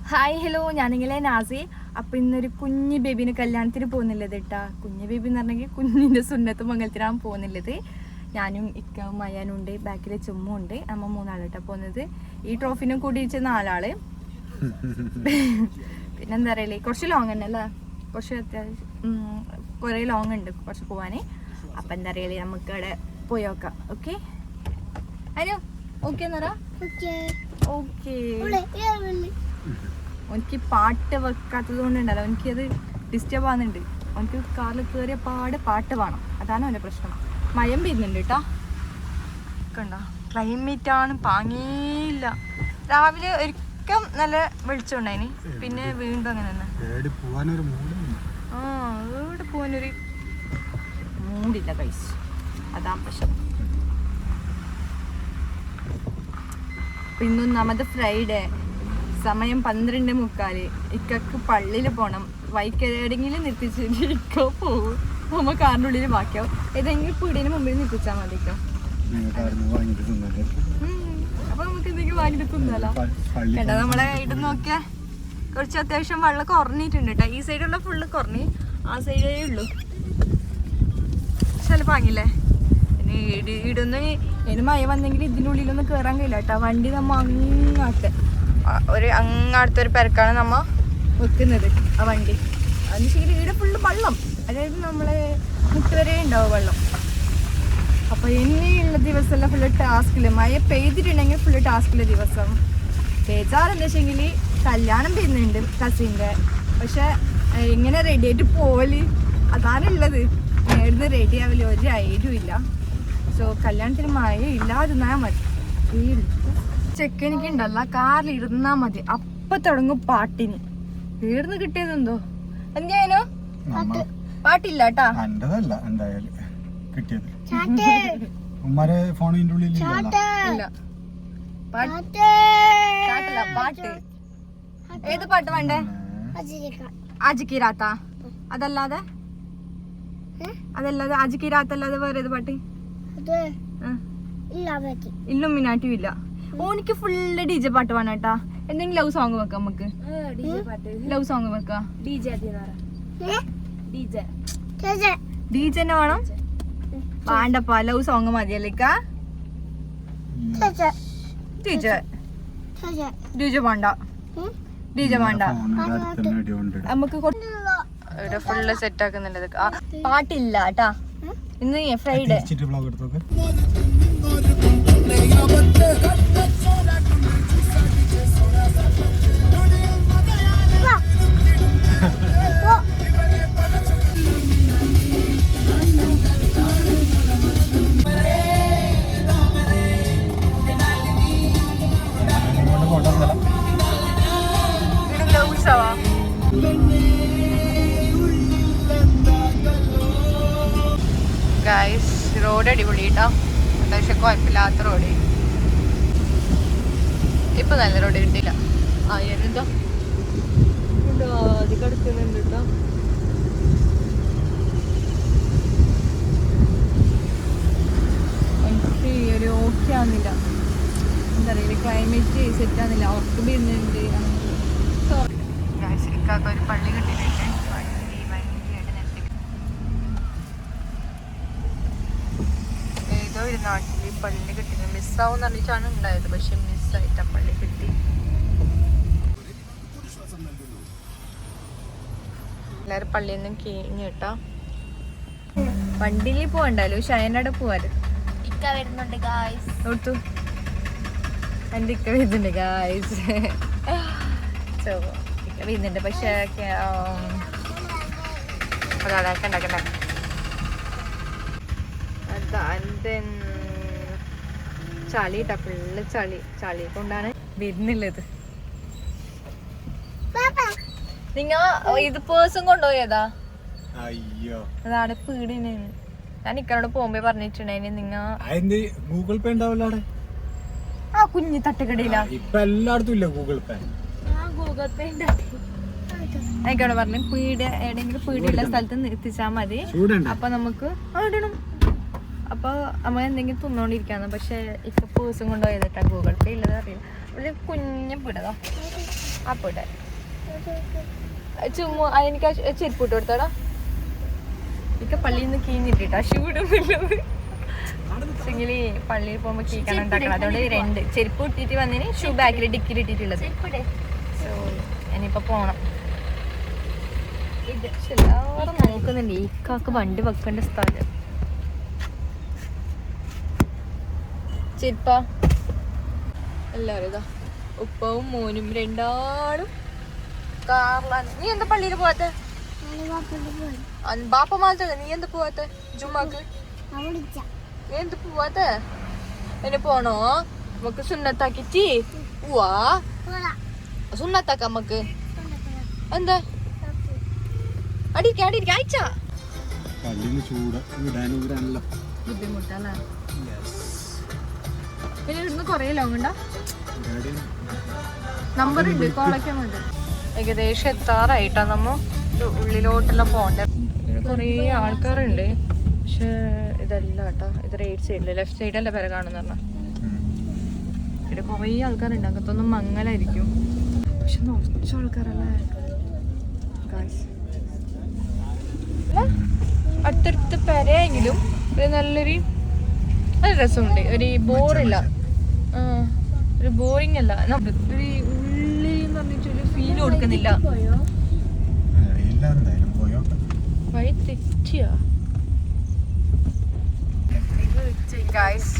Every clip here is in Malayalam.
ഹായ് ഹലോ, ഞാനിങ്ങനെ നാസി. അപ്പം ഇന്നൊരു കുഞ്ഞു ബേബിന് കല്യാണത്തിന് പോകുന്നില്ലത് കേട്ടാ. കുഞ്ഞു ബേബി എന്ന് പറഞ്ഞെങ്കിൽ കുഞ്ഞിൻ്റെ സുന്നത്ത് മംഗലത്തിനാണ് പോകുന്നില്ലത്. ഞാനും ഇക്കവും മയ്യാനുണ്ട്, ബാക്കിൽ ചുമ്മുണ്ട്. നമ്മൾ മൂന്നാൾ കേട്ടാ പോകുന്നത്. ഈ ട്രോഫിനും കൂടി വെച്ച 4 ആള്. പിന്നെന്താ പറയല്ലേ, കുറച്ച് ലോങ് തന്നെ അല്ലേ, കുറച്ച് അത്യാവശ്യം കുറേ ലോങ് ഉണ്ട് കുറച്ച് പോവാൻ. അപ്പം എന്താ പറയല്ലേ, നമുക്ക് അവിടെ പോയി നോക്കാം. ഓക്കെ ഹലോ, ഓക്കെ എന്നാ ഓക്കെ. എനിക്ക് പാട്ട് വെക്കാത്തത് കൊണ്ടുണ്ടല്ലോ, എനിക്കത് ഡിസ്റ്റർബ് ആകുന്നുണ്ട്. എനിക്ക് കാറിൽ കയറിയ പാട്ട് വേണം, അതാണ് അവൻ്റെ പ്രശ്നം. മയം പെയ്യുന്നുണ്ട് കേട്ടോ, കണ്ടോ ക്ലൈമറ്റാണ്, പാങ്ങിയില്ല. രാവിലെ ഒരിക്കലും നല്ല വെളിച്ചമുണ്ടായിന്, പിന്നെ വീണ്ടും അങ്ങനെ തന്നെ. എവിടെ പോകാനൊരു മൂടില്ല പൈസ, അതാണ് പ്രശ്നം. ഇന്നൊന്നാമത് ഫ്രൈഡേ, സമയം 12:45. ഇക്കക്ക് പള്ളിയിൽ പോകണം. വൈക്കെടെങ്കിലും നിർത്തിച്ചിട്ട് ഇക്ക പോകും. നമ്മ കാറിൻ്റെ ഉള്ളിൽ ബാക്കിയാവും. ഏതെങ്കിലും പീടിന് മുമ്പിൽ നിർത്തിച്ചാൽ മതിക്കോ. അപ്പൊ നമുക്ക് എന്തെങ്കിലും വാങ്ങിട്ട് തിന്നല്ലോ. കേട്ടോ, നമ്മളെ കയ്യിൽ നോക്കിയാൽ കുറച്ച് അത്യാവശ്യം വെള്ളം കുറഞ്ഞിട്ടുണ്ട് കേട്ടോ. ഈ സൈഡുള്ള ഫുള്ള് കുറഞ്ഞ്, ആ സൈഡേ ഉള്ളൂ. ചിലപ്പോൾ വാങ്ങില്ലേ. പിന്നെ ഇടുന്ന ഇതിന് മഴ വന്നെങ്കിൽ ഇതിൻ്റെ ഉള്ളിലൊന്നും കയറാൻ കഴിയില്ല കേട്ടോ. വണ്ടി നമ്മ അങ്ങാടുത്തൊരു പെരക്കാണ് നമ്മ വെക്കുന്നത് ആ വണ്ടി. അതിന് ശരി ഇവിടെ ഫുള്ള് വെള്ളം, അതായത് നമ്മളെ മുട്ടുവരെ ഉണ്ടാവും വെള്ളം. അപ്പോൾ ഇനിയുള്ള ദിവസമെല്ലാം ഫുള്ള് ടാസ്കില്. മഴ പെയ്തിട്ടുണ്ടെങ്കിൽ ഫുള്ള് ടാസ്കിലെ ദിവസം. ബേജാറെന്താ വെച്ചെങ്കിൽ കല്യാണം പെയ്യുന്നുണ്ട് കസിൻ്റെ, പക്ഷെ എങ്ങനെ റെഡി ആയിട്ട് പോവല്, അതാണുള്ളത്. നേടുന്ന റെഡി ആവില്ല, ഒരു ഐഡിയ ഇല്ല. സോ കല്യാണത്തിന് മഴ ഇല്ലാതിരുന്നാൽ മതി. ഈ ചെക്കനിക്ക് ഉണ്ടല്ല, കാറിൽ ഇരുന്നാ മതി, അപ്പൊ തുടങ്ങും പാട്ടിന്. തീർന്ന് കിട്ടിയതെന്തോ എന്തായാലും പാട്ടില്ല കേട്ടാ. പാട്ട് ഏത് പാട്ട് വേണ്ടേ? ആജിക്കിരാത്ത അതല്ലാതെ ആജിക്കിരാത്തല്ലാതെ വേറെ ഏത് പാട്ട്? ഇല്ലുമിനാട്ടിയും ഇല്ല. ഓനിക്ക് ഫുള്ള് DJ പാട്ട് വേണം കേട്ടാ. എന്തെങ്കിലും ലവ് സോങ് വെക്കാം നമുക്ക്. ലവ് സോങ് വെക്കാം. DJ തന്നെ വേണം. വേണ്ടപ്പാ, ലവ് സോങ് മതിയല്ലേക്കാ. DJ വേണ്ട, DJ വേണ്ട. നമുക്ക് ഇവിടെ ഫുള്ള് സെറ്റ് ആക്കുന്നുണ്ട്. പാട്ടില്ല കേട്ടാ ഇന്ന് ഫ്രൈഡേ. ഗൈസ്, റോഡ് അടിപൊളി കേട്ടോ, അത്യാവശ്യം കുഴപ്പമില്ലാത്ത റോഡ്. ഇപ്പൊ നല്ല റോഡ് കിട്ടിയില്ല. എന്തോ അത് കിടക്കുന്നുണ്ട് കേട്ടോ. എനിക്ക് ഒരു ഓക്കെ ആവുന്നില്ല, എന്താ പറയുക, ക്ലൈമറ്റ് സെറ്റ് ആവുന്നില്ല. ഉറക്കം വരുന്നുണ്ട്. ഇക്കാക്ക് ഒരു പള്ളി കിട്ടിയിട്ടുണ്ട്. ഏതോ ഒരു നാട്ടിൽ പള്ളി കിട്ടുന്നത് മിസ്സാവും പറഞ്ഞിട്ടാണ് ഉണ്ടായത്, പക്ഷെ മിസ്സായിട്ട് ആ പള്ളി കിട്ടി. എല്ലാരും പള്ളിയിൽ നിന്ന് കഴിഞ്ഞ് കേട്ടോ. വണ്ടിയിൽ പോവണ്ടല്ലോ, ഷയനോടെ പോവാറ്. ഇക്ക വരുന്നുണ്ട് ഗായ്സ്. ഓർത്തു എൻ്റെ ഇക്ക വരുന്നുണ്ട് ഗായ്സ്. സോ ഇക്ക വരുന്നുണ്ട്, പക്ഷേ കണ്ട ചളി ഇട്ടാ, ഫുള്ള് ചളി കൊണ്ടാണ് വരുന്നുള്ളത്. നിങ്ങ ഇത് പേഴ്സും കൊണ്ടുപോയതാ? അതാണ് പീടിന്. ഞാൻ ഇക്കനോട് പോകുമ്പോ പറഞ്ഞിട്ടുണ്ടായിന് നിങ്ങ ഗൂഗിൾ പേ ഉണ്ടാവില്ല ആ കുഞ്ഞി തട്ടുകടയില. ഇപ്പൊ എല്ലായിടത്തും ഇല്ല ഗൂഗിൾ പേ. ഗൂഗിൾ പേ എനിക്കവിടെ പറഞ്ഞു എവിടെയെങ്കിലും പീടിയുള്ള സ്ഥലത്ത് നിർത്തിച്ചാൽ മതി, അപ്പൊ നമുക്ക് ഇടണം. അപ്പോൾ നമ്മൾ എന്തെങ്കിലും തിന്നോണ്ടിരിക്കാന്ന്. പക്ഷെ ഇപ്പൊ പേഴ്സും കൊണ്ടുപോയതാ, ഗൂഗിൾ പേ ഉള്ളത് അറിയില്ല. ഒരു കുഞ്ഞു പിടതാ ആ പിട ചുമ്മാ എനിക്ക് ചെരുപ്പ് ഇട്ട് കൊടുത്താടാ ഇക്കെ പള്ളിയിൽ നിന്ന് കീഞ്ഞിട്ടാ ഷൂ ഇടുന്നില്ലത് പക്ഷെങ്കിൽ പള്ളിയിൽ പോകുമ്പോൾ കീക്കണം ഉണ്ടാക്കണം അതുകൊണ്ട് 2 ചെരുപ്പ് ഇട്ടിട്ട് വന്നതിന് ഷൂ ബാക്കിൽ ഡിക്കിൽ ഇട്ടിട്ടുള്ളത് സോ ഇനിയിപ്പോൾ പോകണം പക്ഷെ എല്ലാവരും നോക്കുന്നുണ്ട് ഈ കാക്ക് വണ്ടി വെക്കേണ്ട സ്ഥലം ചെരുപ്പ എല്ലാവരും ഇതാ ഉപ്പവും മോനും രണ്ടാളും കാറിലാണ്. നീ എന്താ പള്ളിയിൽ പോവാത്ത ബാപ്പ മാറ്റല്ല നീ എന്താ പോവാത്ത ജുമാക്ക് നീ എന്ത് പോവാത്ത എന്നെ പോണോ നമുക്ക് സുന്നത്താക്കിച്ച് പോവാ സുന്നത്താക്ക നമുക്ക് എന്താ അടിയിരിക്ക അയച്ചാ ബുദ്ധിമുട്ടല്ലേ പിന്നെ ഇവിടുന്ന് കൊറേ ലോങ് ഉണ്ടാ നമ്പർ ഉണ്ട് കോളൊക്കെ ഉണ്ട് ഏകദേശം എത്താറായിട്ടാ നമ്മ ഉള്ളിലോട്ടെല്ലാം പോണ്ടേ കൊറേ ആൾക്കാരുണ്ട് പക്ഷെ ഇതല്ല കേട്ടോ ഇത് റൈറ്റ് സൈഡില് ലെഫ്റ്റ് സൈഡല്ലേ പേരെ കാണുന്ന പറഞ്ഞ ഇവിടെ കൊറേ ആൾക്കാരുണ്ട് അകത്തൊന്നും മങ്ങലായിരിക്കും പക്ഷെ നിറച്ച ആൾക്കാരല്ലേ അടുത്തടുത്ത് പെരയെങ്കിലും ഒരു നല്ലൊരു രസമുണ്ട് ഒരു ബോറില്ല ഒരു ബോറിംഗ് അല്ല ഒരു ഉള്ളി എന്ന് പറഞ്ഞിട്ടൊരു ഫീൽ കൊടുക്കുന്നില്ല വഴി തെറ്റിയാ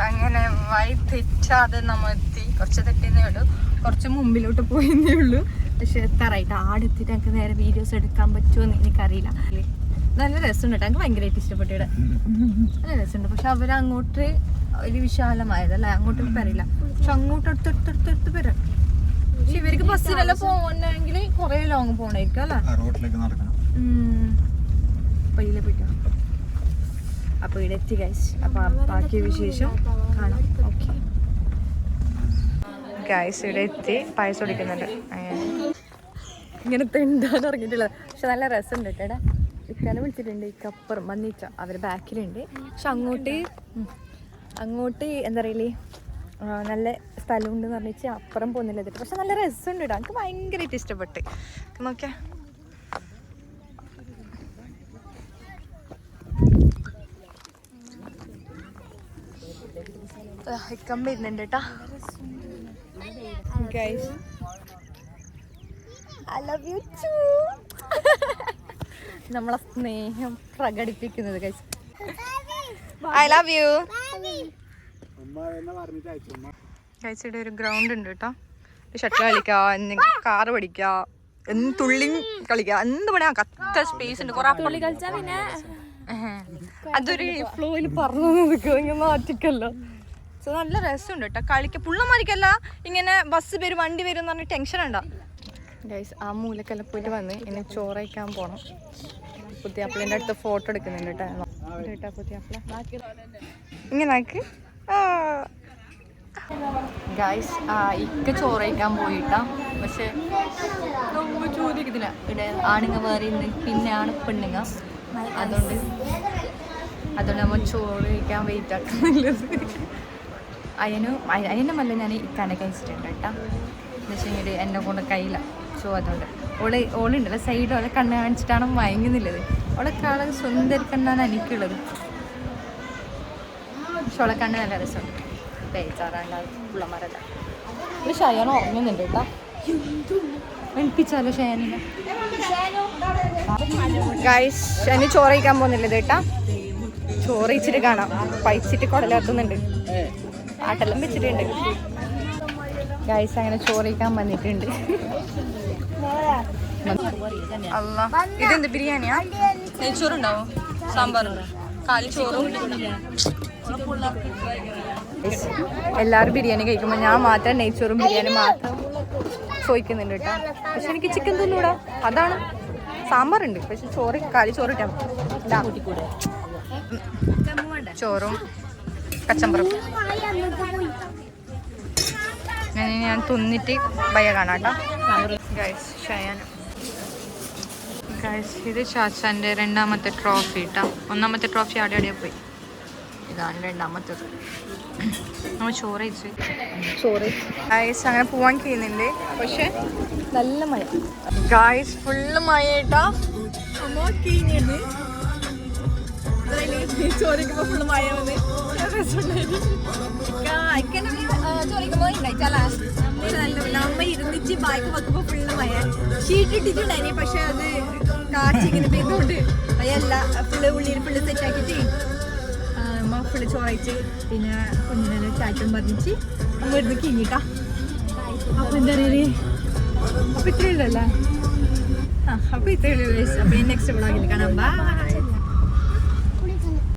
അങ്ങനെ വഴി തെറ്റാതെ നമ്മ എത്തി കുറച്ച് തെറ്റിന്നേ ഉള്ളൂ കുറച്ച് മുമ്പിലോട്ട് പോയെന്നേ ഉള്ളൂ പക്ഷെ എത്താറായിട്ട് ആടെത്തിട്ട് എനിക്ക് നേരെ വീഡിയോസ് എടുക്കാൻ പറ്റുമോ എന്ന് എനിക്കറിയില്ല നല്ല രസമുണ്ട് കേട്ടോ എനിക്ക് ഭയങ്കരമായിട്ട് ഇഷ്ടപ്പെട്ടു ഇവിടെ നല്ല രസമുണ്ട് പക്ഷെ അവരങ്ങോട്ട് ഒരു വിശാലമായതല്ലേ അങ്ങോട്ട് പറയില്ല പക്ഷെ അങ്ങോട്ട് അടുത്തടുത്തടുത്ത് വരാം പക്ഷെ ഇവർക്ക് ബസ്സിനെല്ലാം പോകണമെങ്കിൽ കുറെ ലോങ് പോകണായിരിക്കും അല്ലേ പയ്യിലെ പോയിക്കാം അപ്പൊ ഇവിടെ എത്തി ഗൈസ് അപ്പൊ ബാക്കി വിശേഷം കാണാം ഓക്കെ ഗൈസ് ഇവിടെ എത്തി പായസം കുടിക്കുന്നുണ്ട് ഇങ്ങനത്തെ എന്താന്ന് അറിഞ്ഞിട്ടുള്ളത് പക്ഷെ നല്ല രസമുണ്ട് കേട്ടോ ഇക്കാനെ വിളിച്ചിട്ടുണ്ട് ഇക്കപ്പുറം വന്നിച്ച അവർ ബാക്കിലുണ്ട് പക്ഷെ അങ്ങോട്ട് എന്താ പറയലേ നല്ല സ്ഥലമുണ്ടെന്ന് പറഞ്ഞിട്ട് അപ്പുറം പോകുന്നില്ല പക്ഷെ നല്ല രസമുണ്ട് കേട്ടോ എനിക്ക് ഭയങ്കരമായിട്ട് ഇഷ്ടപ്പെട്ട് നോക്കിയാ ഇക്കം വരുന്നുണ്ട് കേട്ടാ guys I love you too നമ്മളെ സ്നേഹം പ്രകടിപ്പിക്കുന്നത് guys I love you guys ഇവിടെ ഒരു ഗ്രൗണ്ട് ഉണ്ട് കേട്ടോ ഷട്ടിൽ കളിക്കാം കാറ് പഠിക്കാം എന്ത് തുള്ളി കളിക്കാം എന്ത് പണിയാ കത്ത സ്പേസ് ഉണ്ട് കുറെ തുള്ളി കളിച്ചാ പിന്നെ അതൊരു ഫ്ലോയിൽ പറഞ്ഞു നിൽക്കുക ഇങ്ങനെ മാറ്റിക്കല്ലോ സോ നല്ല രസമുണ്ട് കേട്ടോ കളിക്ക പുള്ളമാരിക്കല്ല ഇങ്ങനെ ബസ് വരും വണ്ടി വരും എന്ന് പറഞ്ഞ ടെൻഷൻ ഉണ്ടാ ഗൈസ് ആ മൂലക്കെല്ലാം പോയിട്ട് വന്ന് ഇനി ചോറ് കഴിക്കാൻ പോണം പുതിയാപ്പിളിൻ്റെ അടുത്ത് ഫോട്ടോ എടുക്കുന്നുണ്ട് കേട്ടോ പുതിയാപ്പിള ഇങ്ങനെ ആക്ക് ഗൈസ് ഇക്ക ചോറ് കഴിക്കാൻ പോയിട്ടാ പക്ഷെ ചോദിക്കുന്നില്ല ഇവിടെ ആണുങ്ങ വേറെ പിന്നെ ആണ് പെണ്ണുങ്ങ അതുകൊണ്ട് നമ്മൾ ചോറ് കഴിക്കാൻ വെയിറ്റ് ആക്കുന്നുള്ളത് അയനുമല്ല ഞാൻ ഇക്കാനെ കഴിച്ചിട്ടുണ്ട് കേട്ടോ എന്ന് വെച്ചെങ്കിൽ എന്നെ കൊണ്ട് കയ്യില്ല സോ അതുകൊണ്ട് ഓളുണ്ടല്ലോ സൈഡ് ഓളെ കണ്ണ് കാണിച്ചിട്ടാണ് മയങ്ങുന്നില്ലത് ഓളെ കാണാൻ സുന്ദരി കണ്ണാണ് എനിക്കുള്ളത് പക്ഷെ ഓളെ കണ്ണ് നല്ല രസമുണ്ട് പേച്ചാറാണ്ടാവും പുള്ളമാരല്ല ഇത് ഷയാൻ ഉറങ്ങുന്നുണ്ട് കേട്ടോ എണിപ്പിച്ചാലോ ഷയാനിനെ ഗൈസ് ഷാനി ചോറ് കഴിക്കാൻ പോകുന്നില്ല കേട്ടാ ചോറ് കഴിച്ചിട്ട് കാണാം പഴിച്ചിട്ട് കുടലാത്തുന്നുണ്ട് ആട്ടെല്ലാം വെച്ചിട്ടുണ്ട് ഗൈസ് അങ്ങനെ ചോറ് കഴിക്കാൻ വന്നിട്ടുണ്ട് അല്ല ഇതെന്ത് ബിരിയാണിയാ നെയ്ച്ചോറുണ്ടാവോ സാമ്പാറുണ്ടോ കാലിച്ചോറും എല്ലാവരും ബിരിയാണി കഴിക്കുമ്പോൾ ഞാൻ മാത്രം നെയ്ച്ചോറും ബിരിയാണി മാത്രം ചോദിക്കുന്നുണ്ട് കേട്ടോ പക്ഷെ എനിക്ക് ചിക്കൻ തിന്നൂടാ അതാണ് സാമ്പാറുണ്ട് പക്ഷെ ചോറ് കാലിച്ചോറ് ഇട്ടാ ചോറും കച്ചമ്പറും ഞാൻ തിന്നിട്ട് ഭയ കാണാം കേട്ടോ ഗൈസ് ഷയാൻ ഗൈസ് ഇത് ചാച്ചാൻ്റെ രണ്ടാമത്തെ ട്രോഫി കേട്ടോ ഒന്നാമത്തെ ട്രോഫി അവിടെ പോയി ഇതാണ് രണ്ടാമത്തത്. നമ്മൾ ചോറ് ഗായ്സ് അങ്ങനെ പോവാൻ ചെയ്യുന്നുണ്ട്. പക്ഷെ നല്ല മഴ ഗായ്സ്, ഫുള്ള് മഴ കേട്ടാ. അമ്മ കഴിഞ്ഞിരുന്ന് ചോദിക്കുമ്പോ ഫുള്ള് മഴ വന്ന് ചോദിക്കുമ്പോ ഉണ്ടായിട്ടാ നമ്മ ഇരുന്നിച്ച് ബാക്ക് വെക്കുമ്പോ ഫുള്ള് മഴ. ഷീറ്റ് ഇട്ടിട്ടുണ്ടായി, പക്ഷെ അത് കാച്ചിങ്ങനെ പെയ്തുകൊണ്ട് മഴയല്ല. ഫുള്ള് ഉള്ളിൽ ഫുള്ള് സെറ്റാക്കിയിട്ട് അമ്മ ഫുള്ള് ചോറയിച്ച് പിന്നെ കുഞ്ഞിനെ ചാറ്റും പറഞ്ഞിച്ച് അമ്മ ഇരുന്ന് കിങ്ങിട്ടാ. അപ്പൊ എന്താ പറയുക, അപ്പൊ ഇത്രയുള്ളല്ലേ. അപ്പൊ ഇത്രയുള്ളൂ. അപ്പൊ നെക്സ്റ്റ് വ്ളോഗിൽ കാണാം. ബൈ.